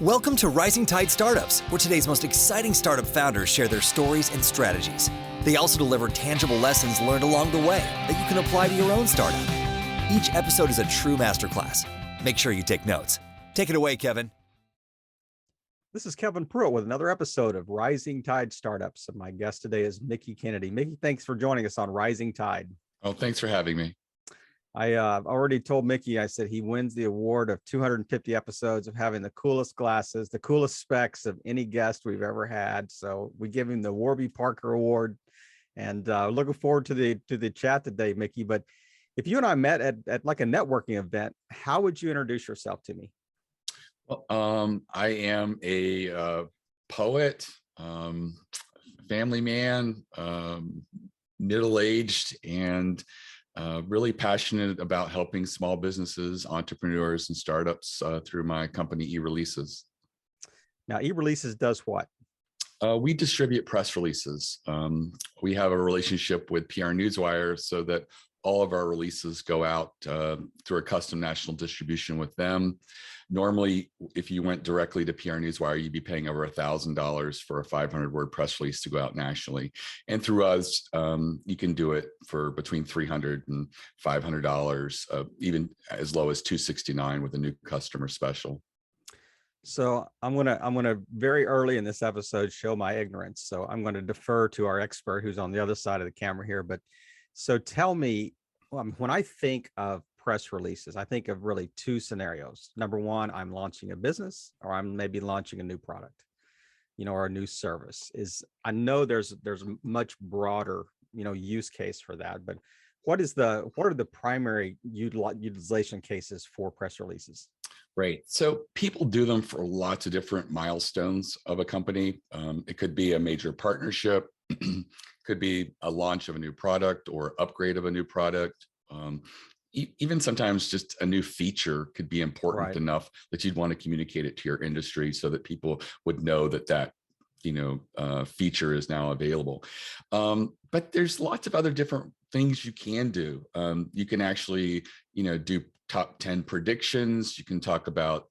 Welcome to Rising Tide Startups, where today's most exciting startup founders share their stories and strategies. They also deliver tangible lessons learned along the way that you can apply to your own startup. Each episode is a true masterclass. Make sure you take notes. Take it away, Kevin. This is Kevin Pruitt with another episode of Rising Tide Startups. And my guest today is Mickie Kennedy. Mickie, thanks for joining us on Rising Tide. Oh, thanks for having me. I already told Mickie, I said he wins the award of 250 episodes of having the coolest glasses, the coolest specs of any guest we've ever had. So we give him the Warby Parker Award, and looking forward to the chat today, Mickie. But if you and I met at like a networking event, how would you introduce yourself to me? Well, I am a poet, family man, middle-aged, and really passionate about helping small businesses, entrepreneurs, and startups through my company, eReleases. Now, eReleases does what? We distribute press releases. We have a relationship with PR Newswire so that all of our releases go out through a custom national distribution with them. Normally, if you went directly to PR Newswire, you'd be paying over $1,000 for a 500-word press release to go out nationally. And through us, you can do it for between $300 and $500, even as low as $269 with a new customer special. So I'm gonna very early in this episode show my ignorance. So I'm going to defer to our expert who's on the other side of the camera here. But so tell me, when I think of press releases, I think of really two scenarios. Number one, I'm launching a business, or I'm maybe launching a new product, or a new service. I know there's much broader, use case for that. But what are the primary utilization cases for press releases? Right. So people do them for lots of different milestones of a company. It could be a major partnership, could be a launch of a new product or upgrade of a new product. Even sometimes just a new feature could be important enough that you'd want to communicate it to your industry so that people would know that feature is now available. But there's lots of other different things you can do. You can actually, do top 10 predictions. You can talk about,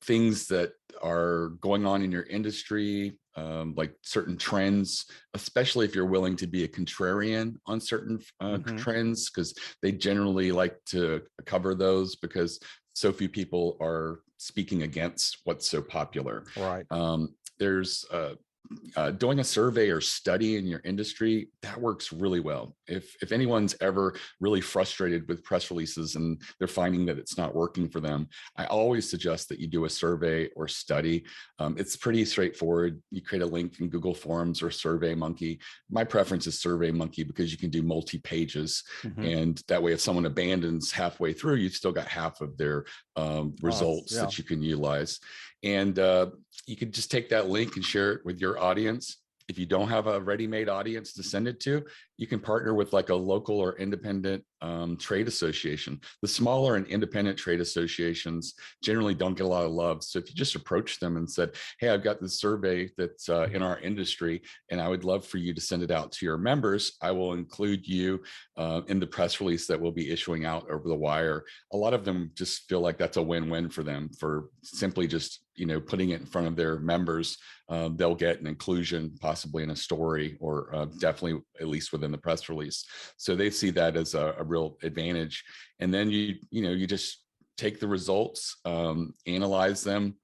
things that are going on in your industry, like certain trends, especially if you're willing to be a contrarian on certain trends, because they generally like to cover those because so few people are speaking against what's so popular. Right. There's doing a survey or study in your industry, that works really well. If anyone's ever really frustrated with press releases and they're finding that it's not working for them, I always suggest that you do a survey or study. It's pretty straightforward. You create a link in Google Forms or SurveyMonkey. My preference is SurveyMonkey because you can do multi-pages. And that way, if someone abandons halfway through, you've still got half of their results that you can utilize. And you could just take that link and share it with your audience. If you don't have a ready-made audience to send it to, you can partner with like a local or independent trade association. The smaller and independent trade associations generally don't get a lot of love. So if you just approach them and said, hey, I've got this survey that's in our industry, and I would love for you to send it out to your members, I will include you in the press release that we'll be issuing out over the wire. A lot of them just feel like that's a win-win for them for simply just putting it in front of their members. They'll get an inclusion possibly in a story or definitely at least within the press release. So they see that as a real advantage. And then you just take the results, analyze them,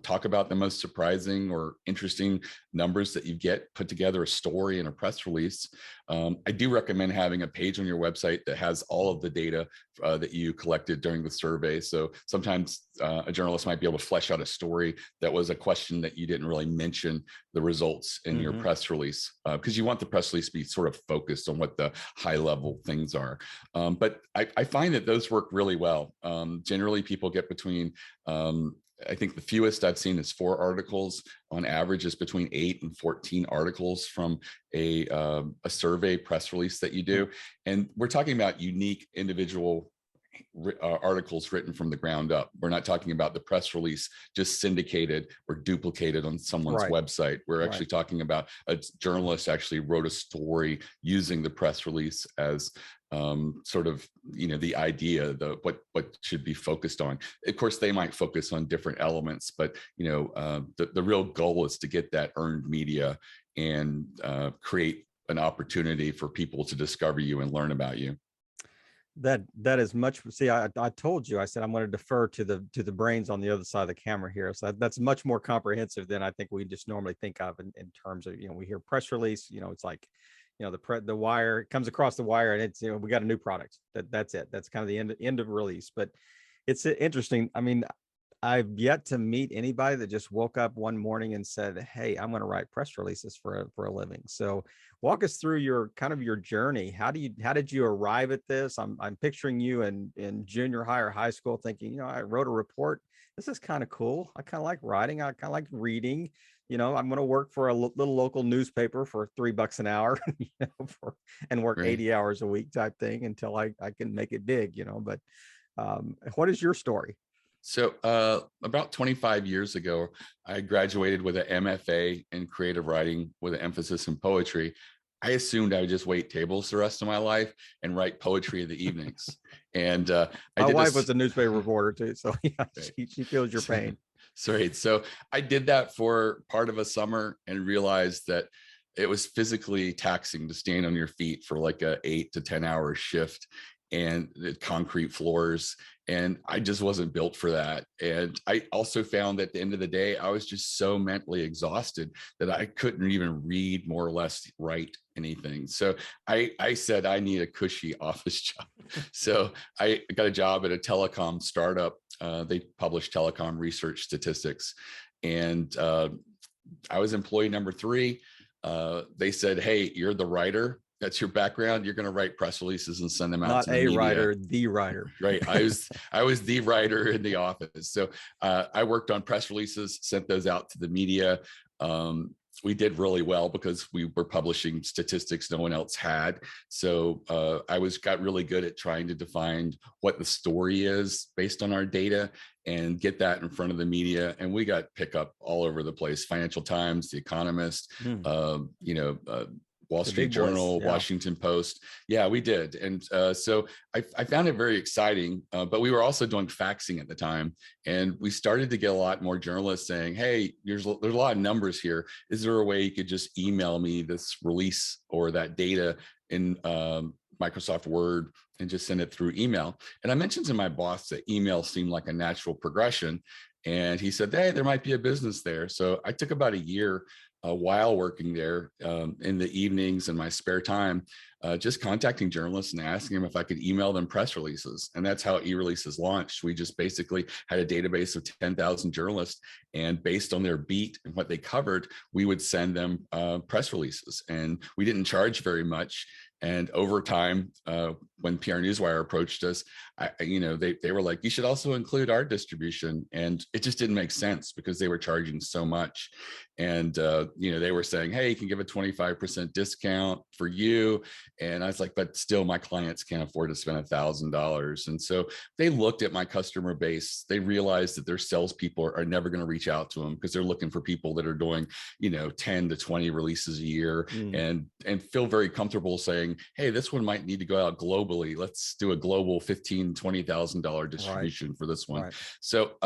talk about the most surprising or interesting numbers that you get, put together a story and a press release. I do recommend having a page on your website that has all of the data that you collected during the survey. So sometimes a journalist might be able to flesh out a story that was a question that you didn't really mention the results in your press release, because you want the press release to be sort of focused on what the high level things are. But I find that those work really well. Generally, people get between I think the fewest I've seen is 4 articles. On average, is between 8 and 14 articles from a survey press release that you do. And we're talking about unique individual articles written from the ground up. We're not talking about the press release just syndicated or duplicated on someone's website. We're actually talking about a journalist actually wrote a story using the press release as sort of, the idea, what should be focused on. Of course, they might focus on different elements, but the real goal is to get that earned media and create an opportunity for people to discover you and learn about you. That is much. See, I told you, I said I'm going to defer to the brains on the other side of the camera here. So that's much more comprehensive than I think we just normally think of in terms of, we hear press release, it's like, the wire comes across the wire and it's, we got a new product. That's it. That's kind of the end of release. But it's interesting. I mean, I've yet to meet anybody that just woke up one morning and said, "Hey, I'm going to write press releases for a living." So walk us through your journey. How did you arrive at this? I'm picturing you in junior high or high school thinking, I wrote a report. This is kind of cool. I kind of like writing. I kind of like reading. I'm going to work for a little local newspaper for $3 an hour, and work 80 hours a week type thing until I can make it big, but what is your story? So about 25 years ago, I graduated with an MFA in creative writing with an emphasis in poetry. I assumed I would just wait tables the rest of my life and write poetry in the evenings. And my wife was a newspaper reporter too, so yeah, she feels your pain. Sorry. So I did that for part of a summer and realized that it was physically taxing to stand on your feet for like a 8 to 10 hour shift and the concrete floors. And I just wasn't built for that. And I also found at the end of the day, I was just so mentally exhausted that I couldn't even read, more or less write anything. So I said, I need a cushy office job. So I got a job at a telecom startup. They publish telecom research statistics. And I was employee number 3. They said, "Hey, you're the writer. That's your background. You're going to write press releases and send them out to the media." Writer, the writer. Right. I was the writer in the office. So I worked on press releases, sent those out to the media. We did really well because we were publishing statistics no one else had. So I got really good at trying to define what the story is based on our data and get that in front of the media. And we got pickup all over the place. Financial Times, The Economist, Wall Street Journal, yeah. Washington Post. Yeah, we did. And so I found it very exciting, but we were also doing faxing at the time. And we started to get a lot more journalists saying, "Hey, there's a lot of numbers here. Is there a way you could just email me this release or that data in Microsoft Word and just send it through email?" And I mentioned to my boss that email seemed like a natural progression. And he said, "Hey, there might be a business there." So I took about a year while working there in the evenings in my spare time, just contacting journalists and asking them if I could email them press releases. And that's how eReleases launched. We just basically had a database of 10,000 journalists, and based on their beat and what they covered, we would send them press releases. And we didn't charge very much. And over time, when PR Newswire approached us, they were like, "You should also include our distribution." And it just didn't make sense because they were charging so much. And, they were saying, "Hey, you can give a 25% discount for you." And I was like, "But still, my clients can't afford to spend $1,000. And so they looked at my customer base. They realized that their salespeople are never going to reach out to them because they're looking for people that are doing, 10 to 20 releases a year and feel very comfortable saying, "Hey, this one might need to go out globally. Let's do a global $15,000, $20,000 distribution for this one." Right. So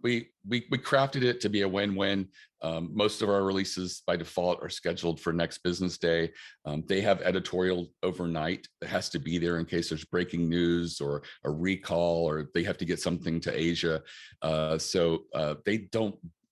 we crafted it to be a win-win. Most of our releases by default are scheduled for next business day. They have editorial overnight that has to be there in case there's breaking news or a recall, or they have to get something to Asia.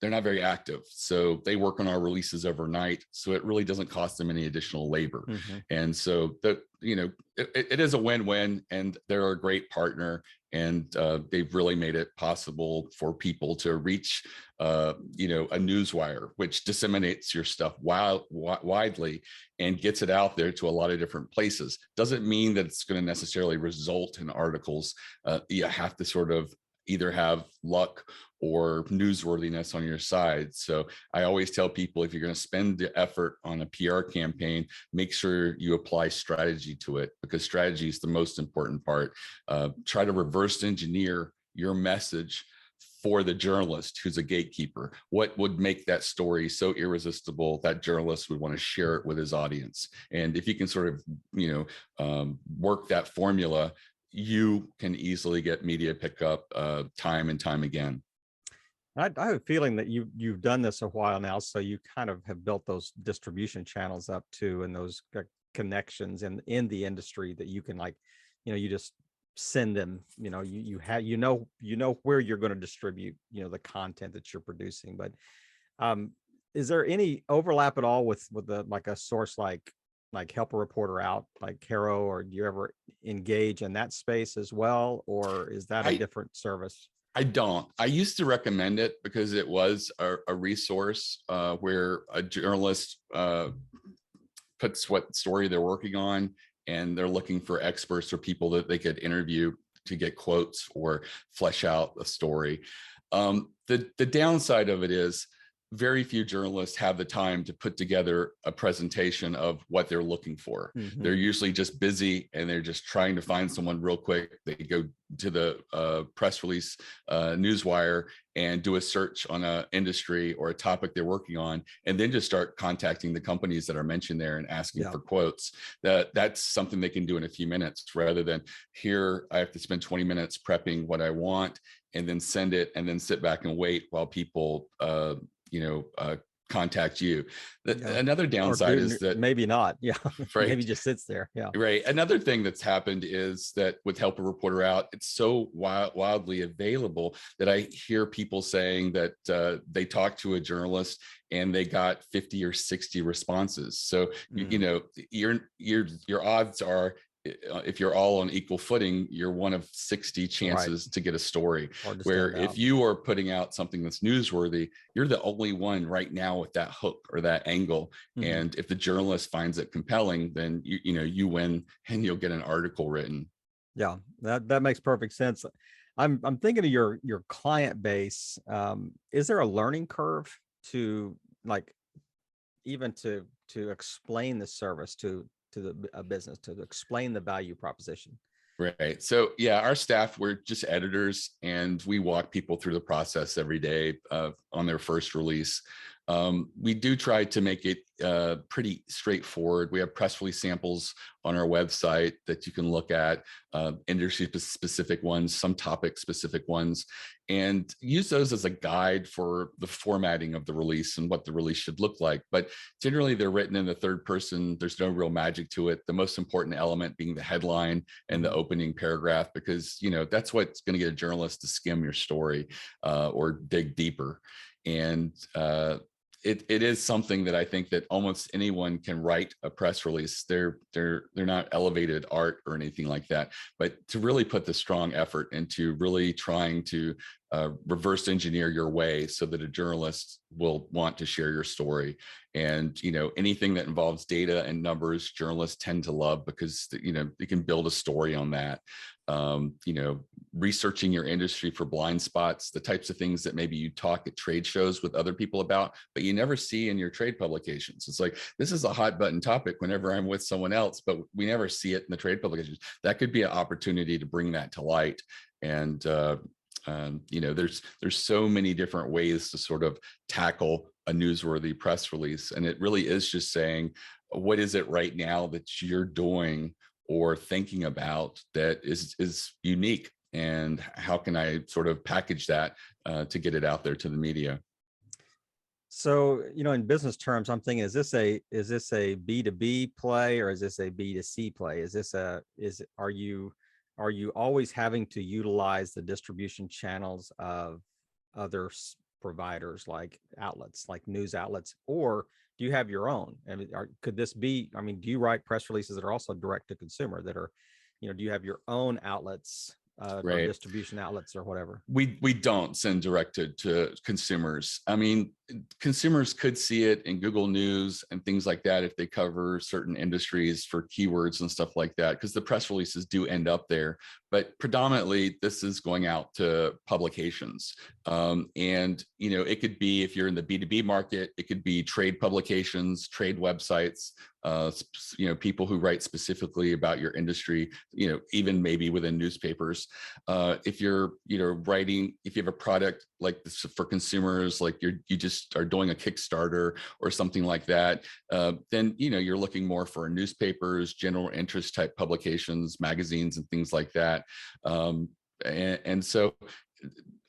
They're not very active. So they work on our releases overnight. So it really doesn't cost them any additional labor. Mm-hmm. And so it is a win-win, and they're a great partner. And they've really made it possible for people to reach, a newswire, which disseminates your stuff widely and gets it out there to a lot of different places. Doesn't mean that it's going to necessarily result in articles. You have to sort of either have luck or newsworthiness on your side. So I always tell people, if you're going to spend the effort on a PR campaign, make sure you apply strategy to it, because strategy is the most important part. Try to reverse engineer your message for the journalist who's a gatekeeper? What would make that story so irresistible that journalist would want to share it with his audience? And if you can sort of, work that formula, you can easily get media pickup time and time again. I have a feeling that you've done this a while now, so you kind of have built those distribution channels up too, and those connections in the industry that you can, like, you just send them. You have where you're going to distribute the content that you're producing. But is there any overlap at all with like a source like Help a Reporter Out, like Haro, or do you ever engage in that space as well, or is that a different service? I don't. I used to recommend it because it was a resource where a journalist puts what story they're working on, and they're looking for experts or people that they could interview to get quotes or flesh out a story. The downside of it is very few journalists have the time to put together a presentation of what they're looking for. Mm-hmm. They're usually just busy and they're just trying to find someone real quick. They go to the press release newswire and do a search on an industry or a topic they're working on, and then just start contacting the companies that are mentioned there and asking for quotes. That's something they can do in a few minutes, rather than here I have to spend 20 minutes prepping what I want and then send it and then sit back and wait while people contact you. Another downside is that maybe not. Right. Maybe just sits there. Right. Another thing that's happened is that with Help a Reporter Out, it's so wildly available that I hear people saying that they talked to a journalist and they got 50 or 60 responses. So your odds are, if you're all on equal footing, you're one of 60 chances to get a story. Where if you are putting out something that's newsworthy, you're the only one right now with that hook or that angle. Mm-hmm. And if the journalist finds it compelling, then you win and you'll get an article written. Yeah, that makes perfect sense. I'm thinking of your client base. Is there a learning curve to, like, even to explain the service to a business, to explain the value proposition? Right. So our staff, we're just editors, and we walk people through the process every day on their first release. We do try to make it pretty straightforward. We have press release samples on our website that you can look at, industry specific ones, some topic specific ones, and use those as a guide for the formatting of the release and what the release should look like. But generally they're written in the third person. There's no real magic to it. The most important element being the headline and the opening paragraph, because that's what's going to get a journalist to skim your story or dig deeper. And it is something that I think that almost anyone can write a press release. They're not elevated art or anything like that, but to really put the strong effort into really trying to reverse engineer your way so that a journalist will want to share your story. And anything that involves data and numbers, journalists tend to love, because they can build a story on that. Researching your industry for blind spots, the types of things that maybe you talk at trade shows with other people about, but you never see in your trade publications. It's like, this is a hot button topic whenever I'm with someone else, but we never see it in the trade publications. That could be an opportunity to bring that to light. And there's so many different ways to sort of tackle a newsworthy press release. And it really is just saying, what is it right now that you're doing or thinking about that is unique, and how can I sort of package that to get it out there to the media? So, in business terms, I'm thinking, is this a B2B play, or is this a B2C play? Are you always having to utilize the distribution channels of other providers, like outlets, like news outlets, or do you have your own? I mean, could this be, do you write press releases that are also direct to consumer, that are, do you have your own outlets, or distribution outlets or whatever? We don't send direct to consumers. Consumers could see it in Google News and things like that if they cover certain industries for keywords and stuff like that, because the press releases do end up there. but predominantly this is going out to publications. And, it could be, if you're in the B2B market, it could be trade publications, trade websites, people who write specifically about your industry, even maybe within newspapers. If you're, writing, if you have a product like this for consumers, like you just are doing a Kickstarter or something like that, then, you're looking more for newspapers, general interest type publications, magazines, and things like that. And so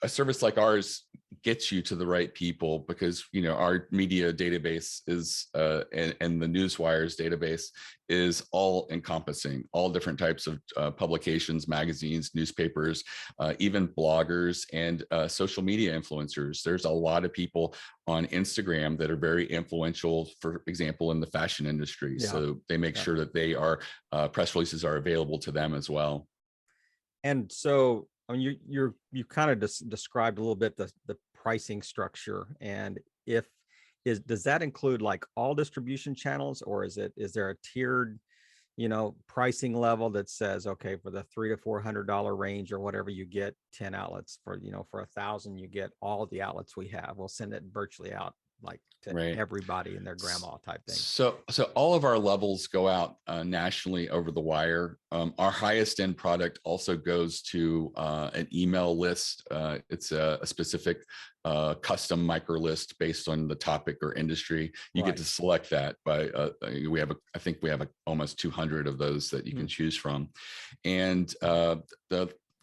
a service like ours gets you to the right people because our media database is and the newswires database is all encompassing, all different types of publications, magazines, newspapers, even bloggers and social media influencers. There's a lot of people on Instagram that are very influential, for example, in the fashion industry. Yeah. So they make sure that they are press releases are available to them as well. And so, I mean, you kind of described a little bit the pricing structure, and does that include like all distribution channels, or is there a tiered, pricing level that says, okay, for the $300 to $400 range or whatever, you get 10 outlets. For for $1,000, you get all the outlets we have. We'll send it virtually out like to everybody and their grandma type thing. So all of our levels go out nationally over the wire. Our highest end product also goes to an email list. It's a specific custom micro list based on the topic or industry. You get to select that by I think we have almost 200 of those that you can choose from. And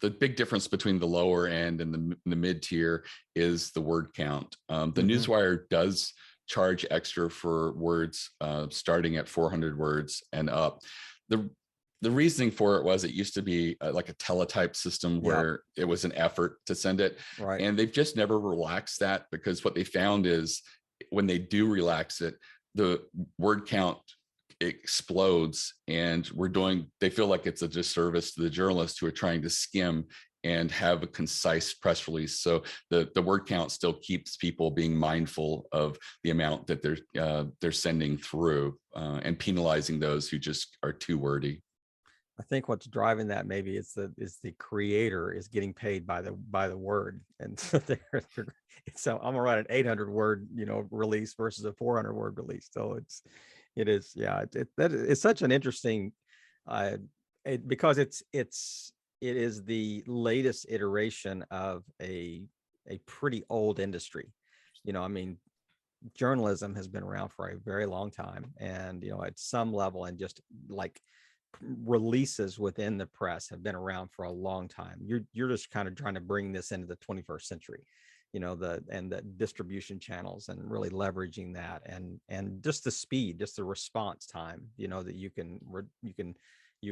the big difference between the lower end and the mid tier is the word count. The newswire does charge extra for words starting at 400 words and up. The reasoning for it was it used to be like a teletype system where it was an effort to send it. And they've just never relaxed that, because what they found is when they do relax it, the word count explodes, and they feel like it's a disservice to the journalists who are trying to skim and have a concise press release. So the word count still keeps people being mindful of the amount that they're sending through, and penalizing those who just are too wordy. I think what's driving that maybe is the creator is getting paid by the word, and so I'm gonna write an 800 word release versus a 400 word release. So it's such an interesting because it is the latest iteration of a pretty old industry. I mean, journalism has been around for a very long time, and at some level, and just like releases within the press have been around for a long time. You're just kind of trying to bring this into the 21st century, the distribution channels, and really leveraging that, and just the speed, just the response time, that you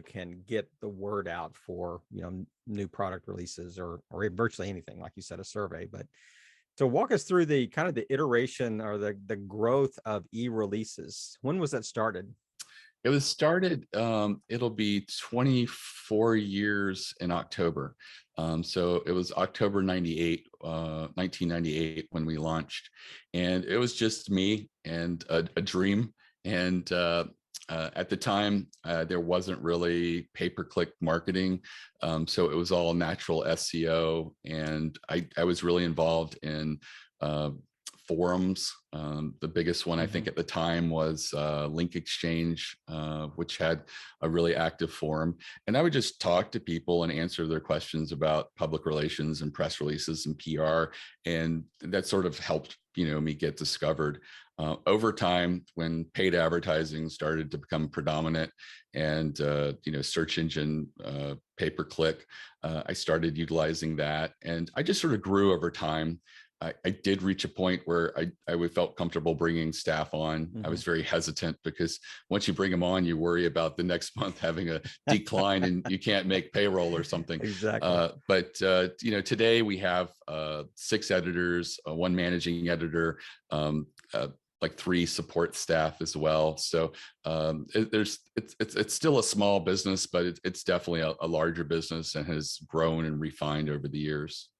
can get the word out for new product releases or virtually anything, like you said, a survey. But to walk us through the kind of the iteration or the growth of eReleases, when was that started? It was started, it'll be 24 years in October. So it was October 1998 when we launched. And it was just me and a dream. And at the time, there wasn't really pay-per-click marketing. So it was all natural SEO. And I was really involved in forums. The biggest one I think at the time was Link Exchange, which had a really active forum. And I would just talk to people and answer their questions about public relations and press releases and PR. And that sort of helped, me get discovered. Over time, when paid advertising started to become predominant and, search engine pay-per-click, I started utilizing that. And I just sort of grew over time. I did reach a point where I felt comfortable bringing staff on. I was very hesitant because once you bring them on, you worry about the next month having a decline and you can't make payroll or something. Exactly. But today we have 6 editors, 1 managing editor, like 3 support staff as well. So it's still a small business, but it's definitely a larger business and has grown and refined over the years.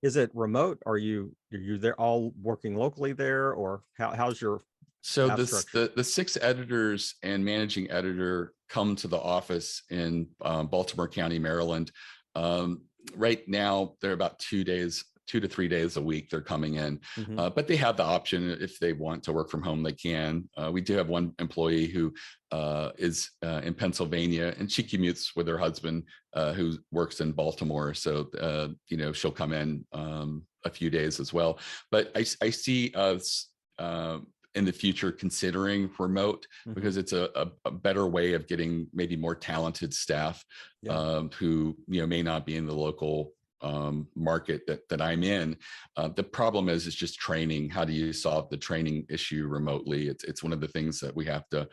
Is it remote? Are you there all working locally there, or how's your So the 6 editors and managing editor come to the office in Baltimore County, Maryland, Right now, they're about 2 to 3 days a week they're coming in, but they have the option if they want to work from home, they can. We do have one employee who is in Pennsylvania, and she commutes with her husband who works in Baltimore. So, she'll come in a few days as well. But I see us in the future considering remote because it's a better way of getting maybe more talented staff who may not be in the local market that I'm in. The problem is just training. How do you solve the training issue remotely? It's one of the things that we have to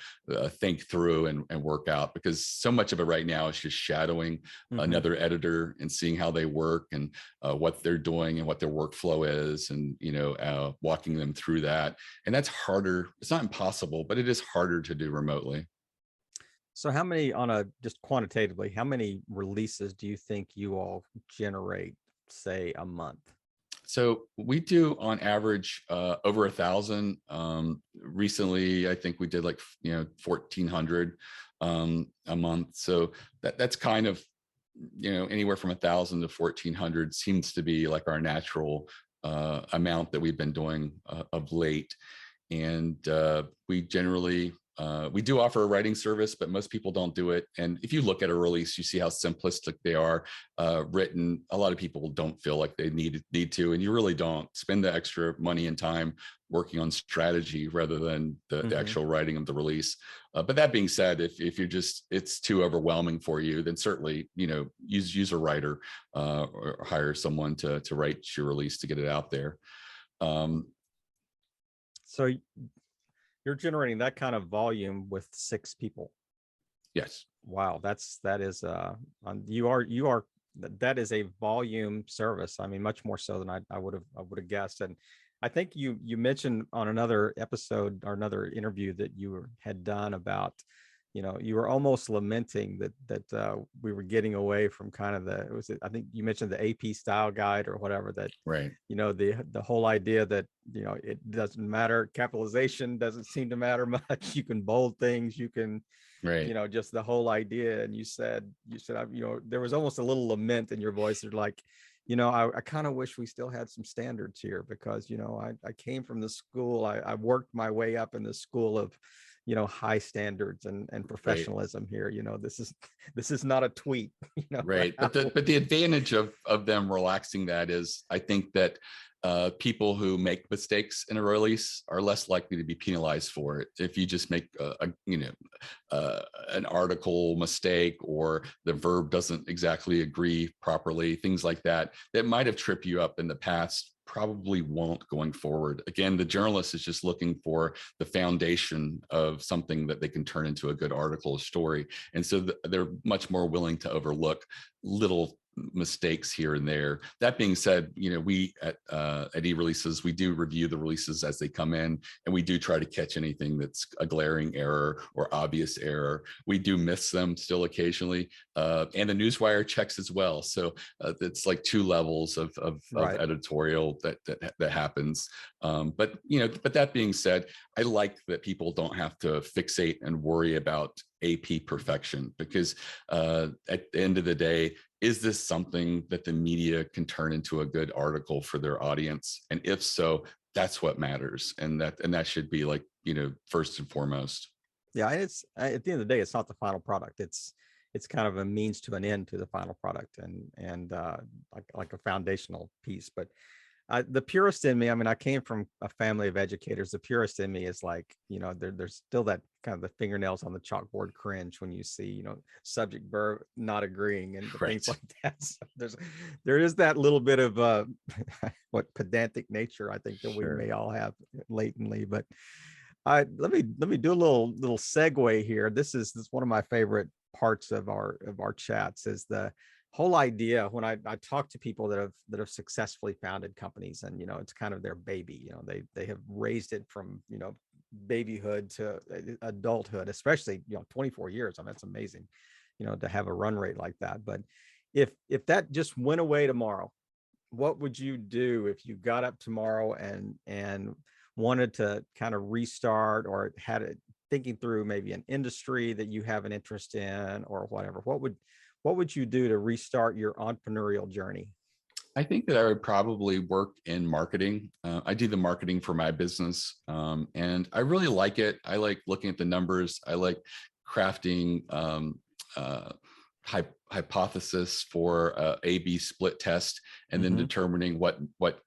think through and work out, because so much of it right now is just shadowing another editor and seeing how they work and what they're doing and what their workflow is, and walking them through that. And that's harder. It's not impossible, but it is harder to do remotely. So just quantitatively, how many releases do you think you all generate, say, a month? So we do on average over 1,000. Recently, I think we did 1,400 a month. So that's kind of anywhere from 1,000 to 1,400 seems to be like our natural amount that we've been doing of late. And we generally we do offer a writing service, but most people don't do it. And if you look at a release, you see how simplistic they are written. A lot of people don't feel like they need to, and you really don't. Spend the extra money and time working on strategy rather than the actual writing of the release. But that being said, if you're it's too overwhelming for you, then certainly use a writer or hire someone to write your release to get it out there. So you're generating that kind of volume with 6 people. Yes. Wow. That is that is a volume service. I mean, much more so than I would have guessed. And I think you mentioned on another episode or another interview that you had done about, you were almost lamenting that we were getting away from kind of I think you mentioned the AP style guide or whatever, that, right. The whole idea that, it doesn't matter. Capitalization doesn't seem to matter much. You can bold things, you can, right. Just the whole idea. And you said, there was almost a little lament in your voice. You're like, I kind of wish we still had some standards here, because, I came from the school. I worked my way up in the school of, high standards and professionalism here. This is not a tweet, right. But the advantage of them relaxing that is, I think that people who make mistakes in a release are less likely to be penalized for it. If you just make an article mistake, or the verb doesn't exactly agree properly, things like that might have tripped you up in the past, probably won't going forward. Again, the journalist is just looking for the foundation of something that they can turn into a good article or story. And so they're much more willing to overlook little mistakes here and there. That being said, we at eReleases, we do review the releases as they come in, and we do try to catch anything that's a glaring error or obvious error. We do miss them still occasionally, and the newswire checks as well. So it's like 2 levels of right. editorial that happens. But that being said, I like that people don't have to fixate and worry about AP perfection, because at the end of the day, is this something that the media can turn into a good article for their audience? And if so, that's what matters. And that should be first and foremost. Yeah. And it's, at the end of the day, it's not the final product. It's kind of a means to an end to the final product, and like a foundational piece. But the purist in me, I mean, I came from a family of educators. The purist in me is like, there's still that kind of the fingernails on the chalkboard cringe when you see, subject verb not agreeing and right. things like that. So there is that little bit of what pedantic nature I think that we may all have latently. But let me do a little segue here. This is one of my favorite parts of our chats, is the whole idea when I talk to people that have successfully founded companies, and it's kind of their baby. They have raised it from babyhood to adulthood, especially 24 years. I mean, it's amazing to have a run rate like that. But if that just went away tomorrow, what would you do if you got up tomorrow and wanted to kind of restart, or had it thinking through maybe an industry that you have an interest in or whatever? what would you do to restart your entrepreneurial journey? I think that I would probably work in marketing. I do the marketing for my business, and I really like it. I like looking at the numbers. I like crafting uh, hypothesis for A/B split test, and then determining what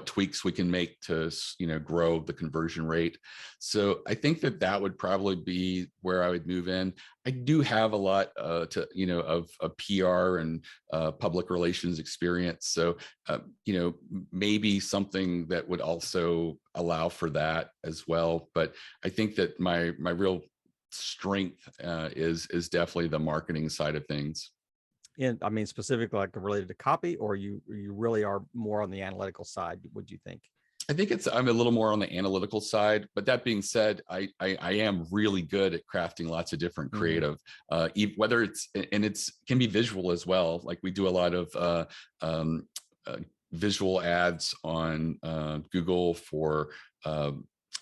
tweaks we can make to grow the conversion rate. So I think that would probably be where I would move in. I do have a lot of PR and public relations experience, so maybe something that would also allow for that as well. But I think that my real strength is definitely the marketing side of things. And I mean, specifically like related to copy, or you really are more on the analytical side, would you think? I think I'm a little more on the analytical side, but that being said, I am really good at crafting lots of different creative, whether it's can be visual as well. Like we do a lot of visual ads on Google for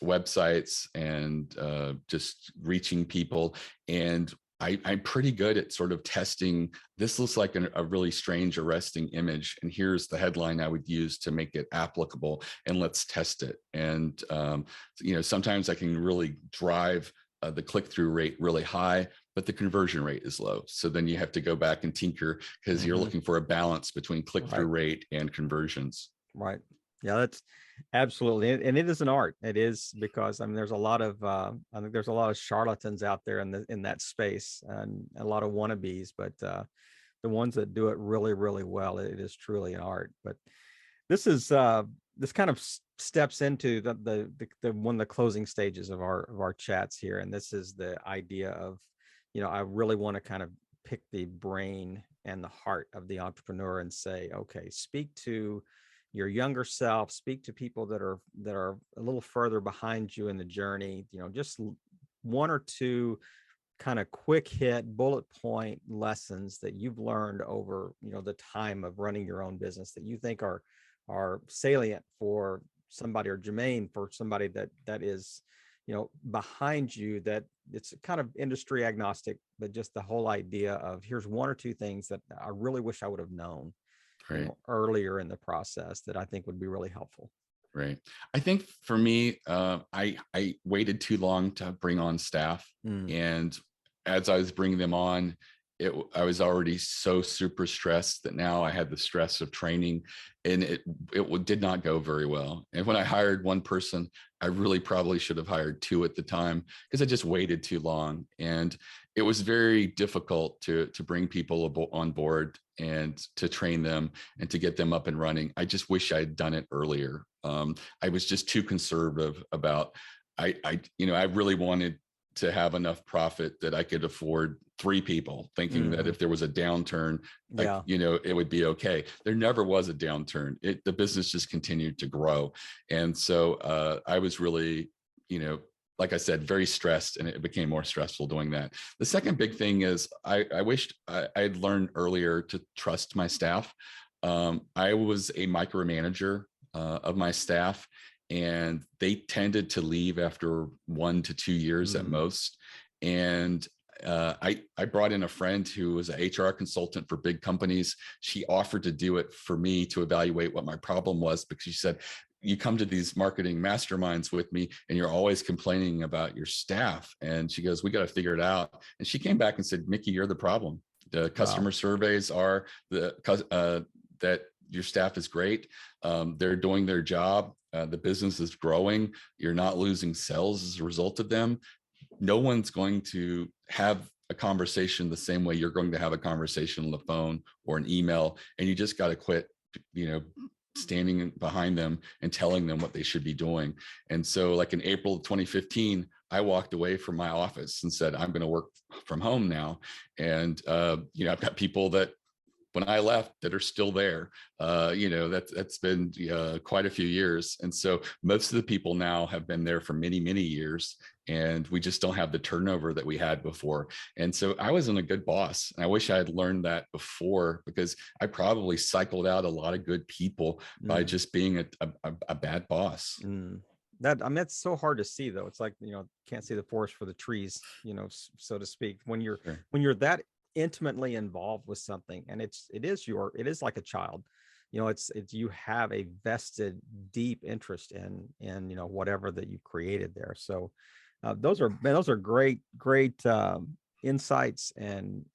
websites and just reaching people. And I'm pretty good at sort of testing. This looks like a really strange, arresting image, and here's the headline I would use to make it applicable, and let's test it. And sometimes I can really drive the click-through rate really high, but the conversion rate is low. So then you have to go back and tinker, because you're looking for a balance between click-through rate and conversions. Right. Yeah, that's absolutely. And it is an art. It is, because I mean, there's a lot of, I think there's a lot of charlatans out there in that space, and a lot of wannabes, but the ones that do it really, really well, it is truly an art. But this is, this kind of steps into the one of the closing stages of our chats here. And this is the idea of, I really want to kind of pick the brain and the heart of the entrepreneur and say, okay, speak to your younger self, speak to people that are a little further behind you in the journey, just one or two kind of quick hit bullet point lessons that you've learned over, the time of running your own business that you think are salient for somebody, or germane for somebody that is, behind you, that it's kind of industry agnostic, but just the whole idea of, here's one or two things that I really wish I would have known earlier in the process that I think would be really helpful. Right. I think for me, I waited too long to bring on staff. And as I was bringing them on, I was already so super stressed that now I had the stress of training, and it did not go very well. And when I hired one person, I really probably should have hired two at the time, because I just waited too long. And it was very difficult to bring people on board and to train them and to get them up and running. I just wish I had done it earlier. I was just too conservative about, I really wanted to have enough profit that I could afford 3 people, thinking that if there was a downturn, it would be okay. There never was a downturn. The business just continued to grow. And so I was really, like I said, very stressed, and it became more stressful doing that. The second big thing is I wished I had learned earlier to trust my staff. I was a micromanager of my staff, and they tended to leave after 1 to 2 years at most. And I brought in a friend who was an HR consultant for big companies. She offered to do it for me to evaluate what my problem was, because she said, you come to these marketing masterminds with me and you're always complaining about your staff. And she goes, we got to figure it out. And she came back and said, Mickie, you're the problem. The customer surveys are that your staff is great. They're doing their job. The business is growing. You're not losing sales as a result of them. No one's going to have a conversation the same way you're going to have a conversation on the phone or an email. And you just got to quit, standing behind them and telling them what they should be doing. And so like in April of 2015, I walked away from my office and said, I'm going to work from home now. And, I've got people that when I left that are still there. That's been quite a few years. And so most of the people now have been there for many, many years, and we just don't have the turnover that we had before. And so I wasn't a good boss. And I wish I had learned that before, because I probably cycled out a lot of good people by just being a bad boss. That's so hard to see, though. It's like, can't see the forest for the trees, so to speak. When you're that intimately involved with something, and it is like a child. It's you have a vested deep interest in whatever that you created there. So those are great insights, and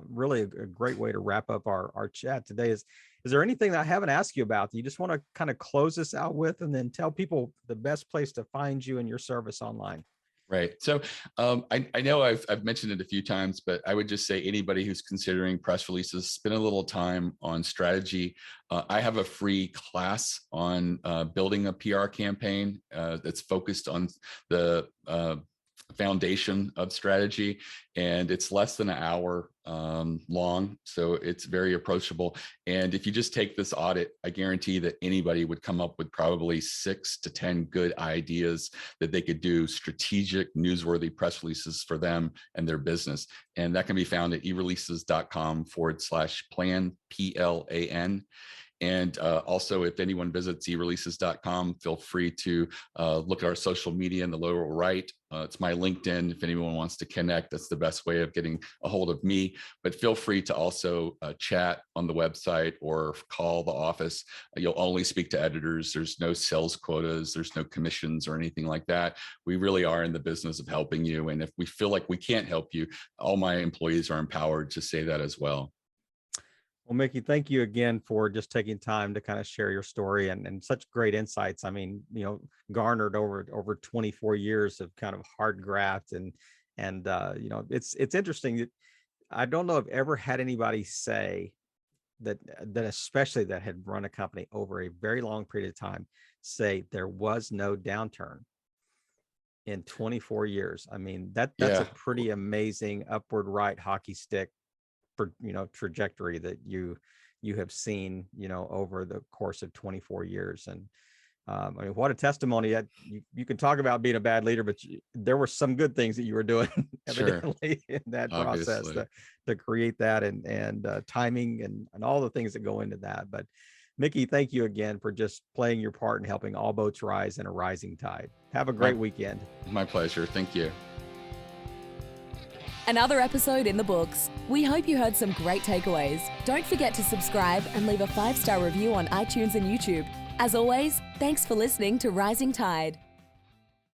really a great way to wrap up our chat today. Is there anything that I haven't asked you about that you just want to kind of close this out with, and then tell people the best place to find you and your service online? Right. So I know I've mentioned it a few times, but I would just say anybody who's considering press releases, spend a little time on strategy. I have a free class on building a PR campaign that's focused on the foundation of strategy, and it's less than an hour long, so it's very approachable. And if you just take this audit, I guarantee that anybody would come up with probably 6 to 10 good ideas that they could do strategic, newsworthy press releases for them and their business. And that can be found at eReleases.com/plan, PLAN. And also, if anyone visits eReleases.com, feel free to look at our social media in the lower right. It's my LinkedIn. If anyone wants to connect, that's the best way of getting a hold of me. But feel free to also chat on the website or call the office. You'll only speak to editors. There's no sales quotas. There's no commissions or anything like that. We really are in the business of helping you. And if we feel like we can't help you, all my employees are empowered to say that as well. Well, Mickie, thank you again for just taking time to kind of share your story and such great insights. I mean, garnered over 24 years of kind of hard graft, and it's interesting that I don't know if I've ever had anybody say that especially that had run a company over a very long period of time, say there was no downturn in 24 years. I mean, that's a pretty amazing upward right hockey stick for trajectory that you have seen over the course of 24 years. And I mean, what a testimony. That you can talk about being a bad leader, but there were some good things that you were doing evidently in that process to create that, and timing and all the things that go into that. But Mickie, thank you again for just playing your part in helping all boats rise in a rising tide. Have a great weekend. My pleasure. Thank you. Another episode in the books. We hope you heard some great takeaways. Don't forget to subscribe and leave a 5-star review on iTunes and YouTube. As always, thanks for listening to Rising Tide.